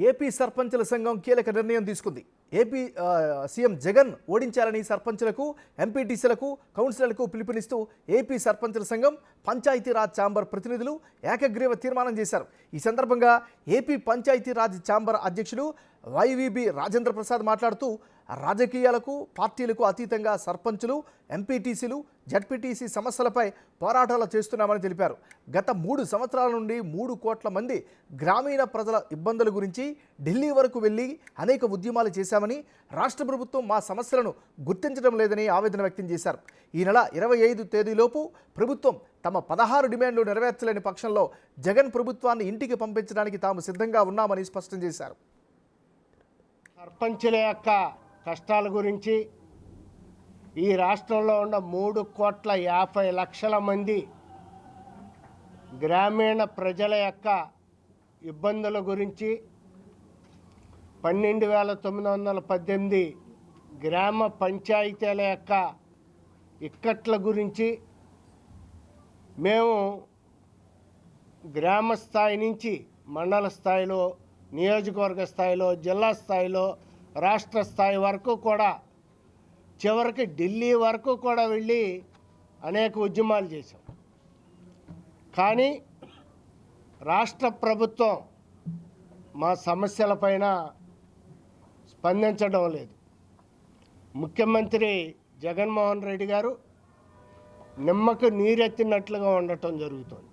AP సర్పంచుల సంఘం కీలక నిర్ణయం తీసుకుంది. ఏపీ సీఎం జగన్ ఓడించాలని సర్పంచులకు, ఎంపీటీసీలకు, కౌన్సిలర్లకు పిలుపునిస్తూ ఏపీ సర్పంచుల సంఘం, పంచాయతీరాజ్ ఛాంబర్ ప్రతినిధులు ఏకగ్రీవ తీర్మానం చేశారు. ఈ సందర్భంగా ఏపీ పంచాయతీరాజ్ ఛాంబర్ అధ్యక్షుడు వైవీబీ రాజేంద్ర ప్రసాద్ మాట్లాడుతూ, రాజకీయాలకు, పార్టీలకు అతీతంగా సర్పంచులు, ఎంపీటీసీలు, జడ్పీటీసీ సమస్యలపై పోరాటాలు చేస్తున్నామని తెలిపారు. గత 3 సంవత్సరాల నుండి 3 కోట్ల మంది గ్రామీణ ప్రజల ఇబ్బందుల గురించి ఢిల్లీ వరకు వెళ్ళి అనేక ఉద్యమాలు చేశామని, రాష్ట్ర ప్రభుత్వం మా సమస్యలను గుర్తించడం లేదని ఆవేదన వ్యక్తం చేశారు. ఈ నెల 25 తేదీలోపు ప్రభుత్వం తమ 16 డిమాండ్లు నెరవేర్చలేని పక్షంలో జగన్ ప్రభుత్వాన్ని ఇంటికి పంపించడానికి తాము సిద్ధంగా ఉన్నామని స్పష్టం చేశారు. సర్పంచుల యొక్క కష్టాల గురించి, ఈ రాష్ట్రంలో ఉన్న 3,50,00,000 మంది గ్రామీణ ప్రజల యొక్క ఇబ్బందుల గురించి, 12,918 గ్రామ పంచాయతీల యొక్క ఇక్కట్ల గురించి మేము గ్రామ స్థాయి నుంచి మండల స్థాయిలో, నియోజకవర్గ స్థాయిలో, జిల్లా స్థాయిలో, రాష్ట్ర స్థాయి వరకు కూడా, చివరికి ఢిల్లీ వరకు కూడా వెళ్ళి అనేక ఉద్యమాలు చేశాం. కానీ రాష్ట్ర ప్రభుత్వం మా సమస్యలపైన స్పందించడం లేదు. ముఖ్యమంత్రి జగన్మోహన్ రెడ్డి గారు నిమ్మకు నీరెత్తినట్లుగా ఉండటం జరుగుతుంది.